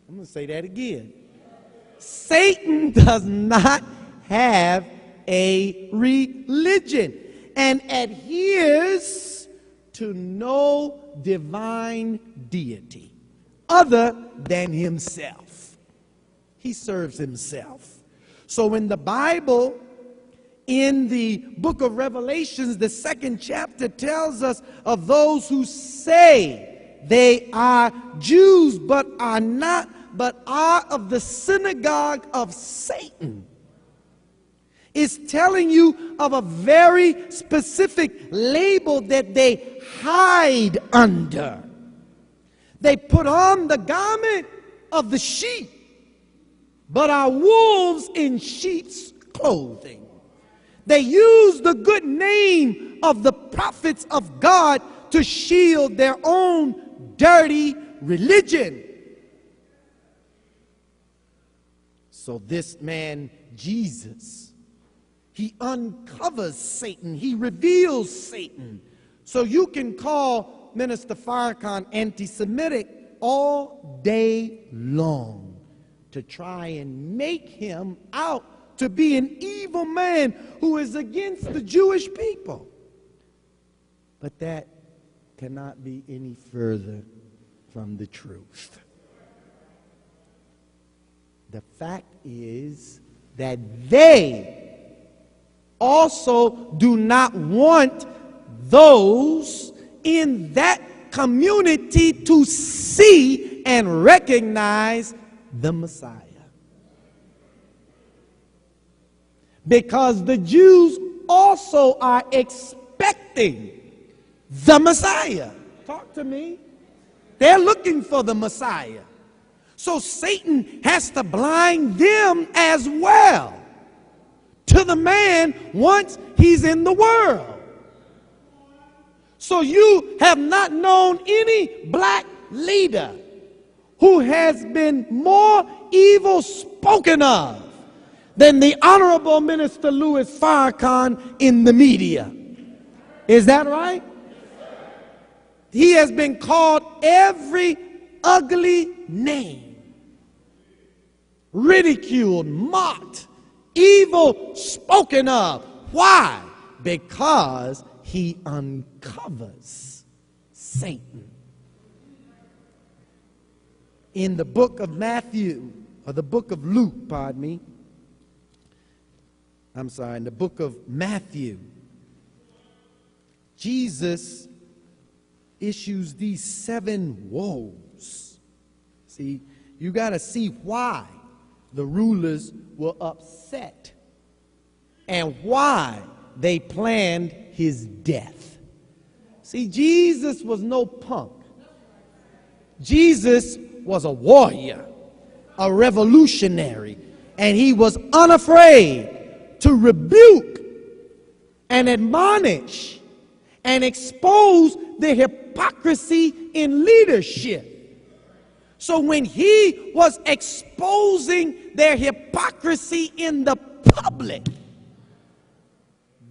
I'm going to say that again. Satan does not have a religion and adheres to no divine deity other than himself. He serves himself. So in the Bible, in the book of Revelations, the 2nd chapter tells us of those who say they are Jews but are not, but are of the synagogue of Satan. It's telling you of a very specific label that they hide under. They put on the garment of the sheep, but are wolves in sheep's clothing. They use the good name of the prophets of God to shield their own dirty religion. So this man, Jesus, he uncovers Satan. He reveals Satan. So you can call Minister Farrakhan anti-Semitic all day long to try and make him out to be an evil man who is against the Jewish people. But that cannot be any further from the truth. The fact is that they also do not want those in that community to see and recognize the Messiah. Because the Jews also are expecting the Messiah. Talk to me. They're looking for the Messiah. So Satan has to blind them as well to the man once he's in the world. So you have not known any black leader who has been more evil spoken of than the Honorable Minister Louis Farrakhan in the media. Is that right? He has been called every ugly name. Ridiculed, mocked, evil spoken of. Why? Because he uncovers Satan. In the book of Matthew, or the book of Luke, pardon me. I'm sorry, in the book of Matthew, Jesus issues these 7 woes. See, you got to see why the rulers were upset and why they planned his death. See, Jesus was no punk. Jesus was a warrior, a revolutionary, and he was unafraid to rebuke and admonish and expose the hypocrisy in leadership. So when he was exposing their hypocrisy in the public,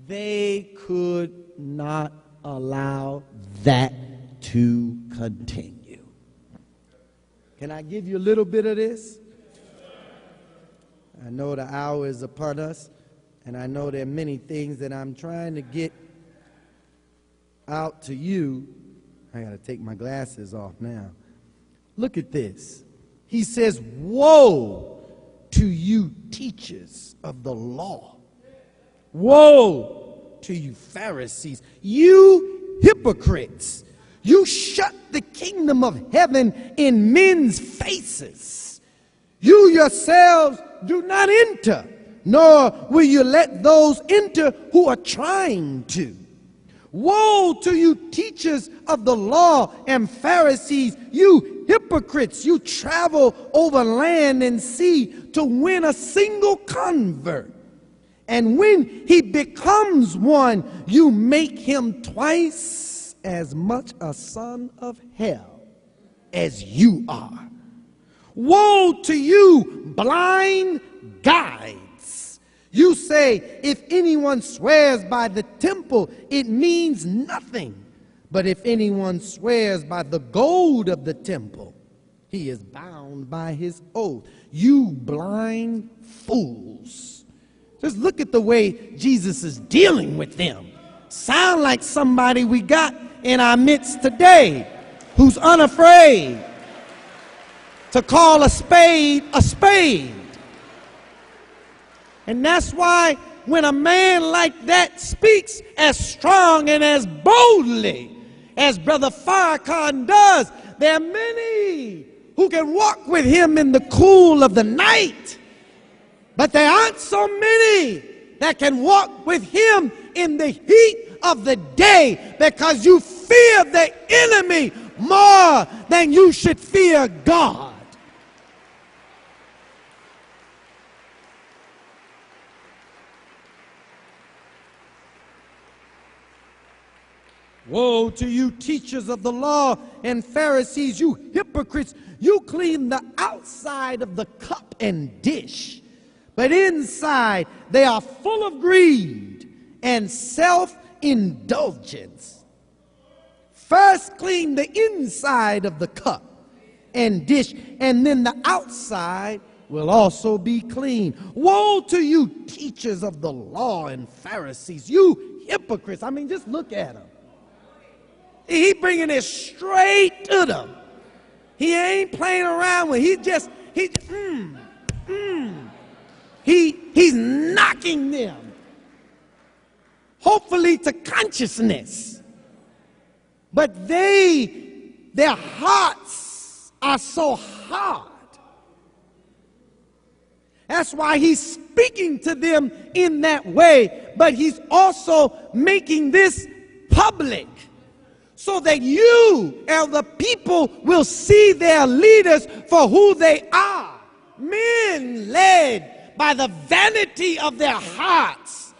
they could not allow that to continue. Can I give you a little bit of this? I know the hour is upon us, and I know there are many things that I'm trying to get out to you. I got to take my glasses off now. Look at this. He says, woe to you teachers of the law. Woe to you Pharisees, you hypocrites. You shut the kingdom of heaven in men's faces. You yourselves do not enter, nor will you let those enter who are trying to. Woe to you teachers of the law and Pharisees, you hypocrites. You travel over land and sea to win a single convert. And when he becomes one, you make him twice as much a son of hell as you are. Woe to you, blind guides. You say, if anyone swears by the temple, it means nothing. But if anyone swears by the gold of the temple, he is bound by his oath. You blind fools. Just look at the way Jesus is dealing with them. Sound like somebody we got in our midst today who's unafraid to call a spade a spade. And that's why when a man like that speaks as strong and as boldly as Brother Farrakhan does, there are many who can walk with him in the cool of the night. But there aren't so many that can walk with him in the heat of the day, because you fear the enemy more than you should fear God. Woe to you, teachers of the law and Pharisees, you hypocrites! You clean the outside of the cup and dish, but inside they are full of greed and self-indulgence. First clean the inside of the cup and dish, and then the outside will also be clean. Woe to you, teachers of the law and Pharisees, you hypocrites! I mean, just look at them. He bringing it straight to them. He ain't playing around with it. He's knocking them, hopefully to consciousness. But their hearts are so hard. That's why he's speaking to them in that way, but he's also making this public, so that you and the people will see their leaders for who they are. Men led by the vanity of their hearts.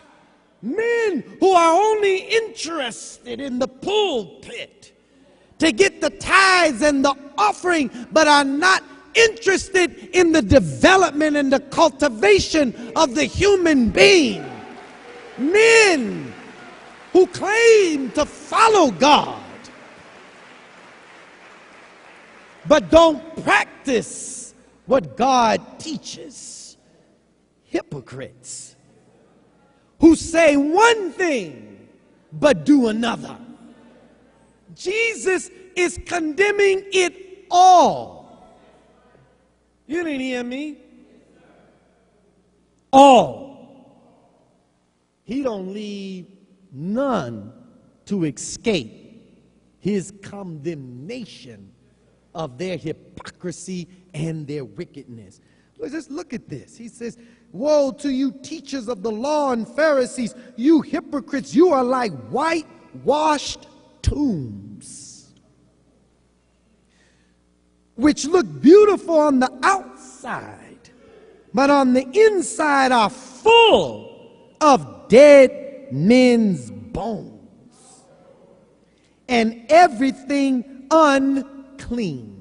Men who are only interested in the pulpit to get the tithes and the offering, but are not interested in the development and the cultivation of the human being. Men who claim to follow God, but don't practice what God teaches. Hypocrites who say one thing but do another. Jesus is condemning it all. You didn't hear me? All. He don't leave none to escape his condemnation of their hypocrisy and their wickedness. Just look at this. He says, woe to you, teachers of the law and Pharisees, you hypocrites! You are like whitewashed tombs, which look beautiful on the outside, but on the inside are full of dead men's bones and everything unclean.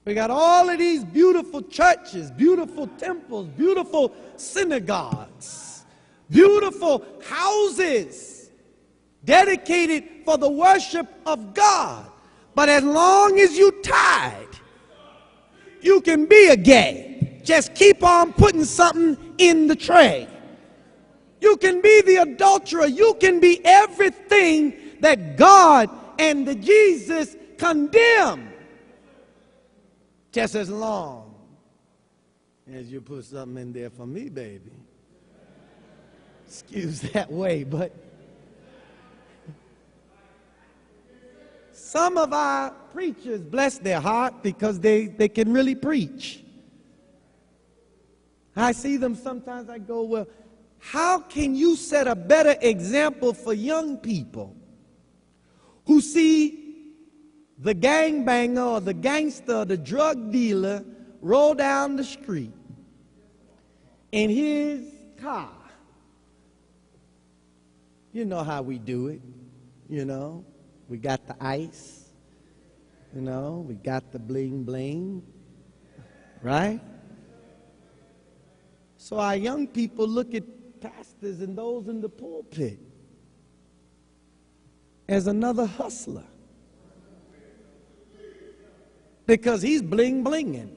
We got all of these beautiful churches, beautiful temples, beautiful synagogues, beautiful houses dedicated for the worship of God. But as long as you tithe, you can be a gay. Just keep on putting something in the tray. You can be the adulterer. You can be everything that God and the Jesus condemn. Just as long as you put something in there for me, baby. Excuse that way, but some of our preachers, bless their heart, because they can really preach. I see them sometimes, I go, well, how can you set a better example for young people who see the gangbanger or the gangster or the drug dealer roll down the street in his car? You know how we do it, you know. We got the ice, you know, we got the bling bling, right? So our young people look at pastors and those in the pulpit as another hustler. because he's bling blinging.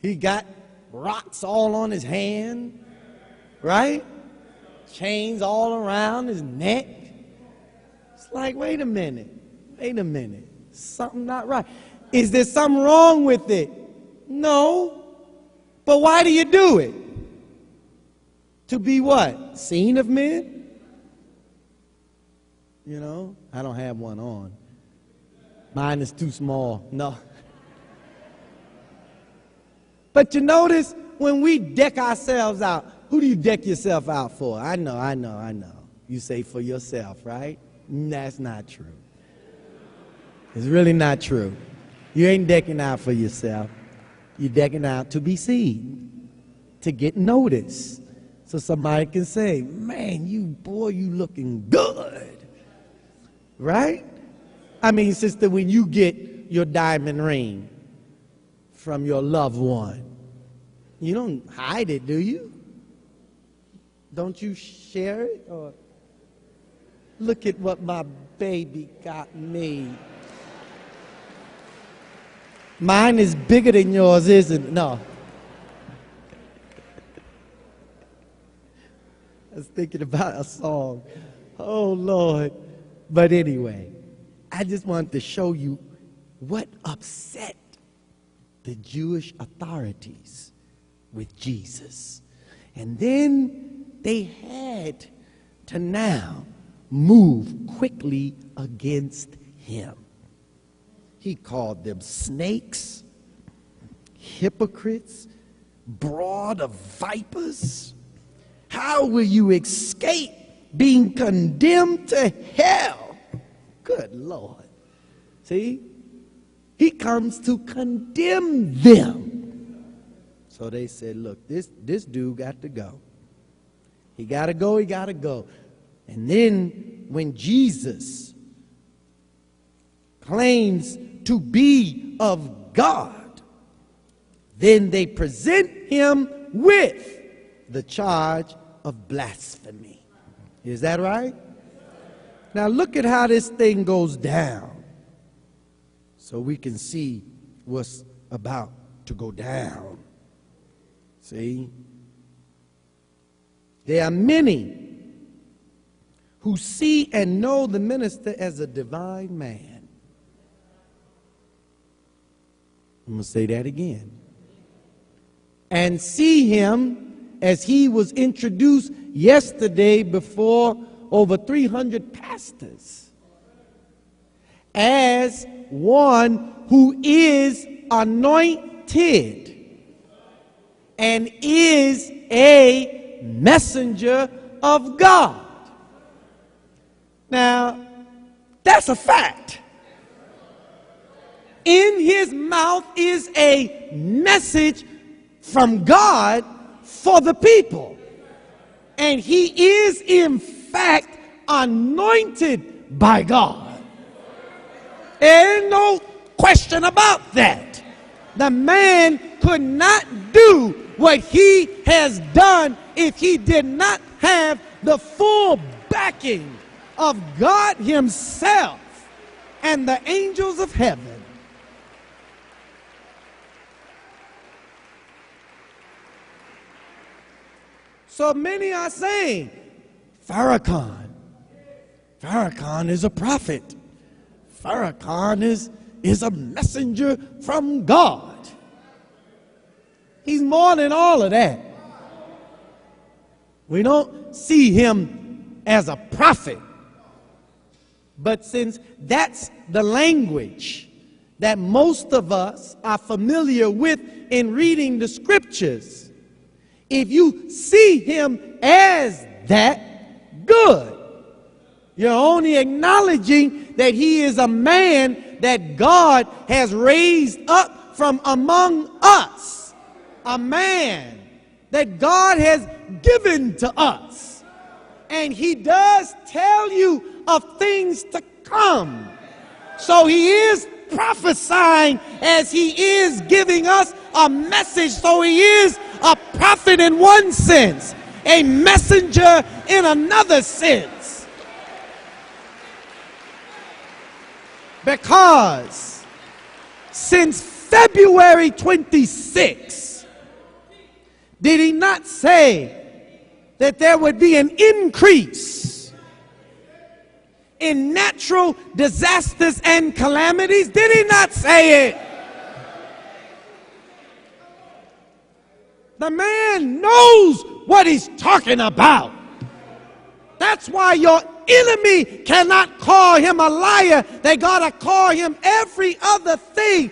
He got rocks all on his hand, right? Chains all around his neck. It's like, wait a minute. Something not right. Is there something wrong with it? No. But why do you do it? To be what? Seen of men? You know, I don't have one on. Mine is too small. No. But you notice when we deck ourselves out, who do you deck yourself out for? I know. You say for yourself, right? That's not true. It's really not true. You ain't decking out for yourself. You're decking out to be seen, to get noticed. So somebody can say, man, you looking good. Right? I mean, sister, when you get your diamond ring from your loved one, you don't hide it, do you? Don't you share it? Or look at what my baby got me. Mine is bigger than yours, isn't it? No. I was thinking about a song. Oh, Lord. But anyway, I just wanted to show you what upset the Jewish authorities with Jesus. And then they had to now move quickly against him. He called them snakes, hypocrites, brood of vipers. How will you escape being condemned to hell? Good Lord. See? He comes to condemn them. So they said, look, this dude got to go. He got to go. And then when Jesus claims to be of God, then they present him with the charge of blasphemy. Is that right? Now look at how this thing goes down so we can see what's about to go down. See? There are many who see and know the minister as a divine man. I'm going to say that again. And see him as he was introduced yesterday before over 300 pastors, as one who is anointed and is a messenger of God. Now, that's a fact. In his mouth is a message from God for the people. And he is, in fact, anointed by God. Ain't no question about that. The man could not do what he has done if he did not have the full backing of God himself and the angels of heaven. So many are saying, Farrakhan is a prophet. Farrakhan is a messenger from God. He's more than all of that. We don't see him as a prophet. But since that's the language that most of us are familiar with in reading the scriptures, if you see him as that, good. You're only acknowledging that he is a man that God has raised up from among us. A man that God has given to us. And he does tell you of things to come. So he is prophesying as he is giving us a message. So he is a prophet in one sense, a messenger in another sense. Because since February 26. Did he not say that there would be an increase in natural disasters and calamities? Did he not say it? The man knows what he's talking about. That's why your enemy cannot call him a liar. They gotta call him every other thing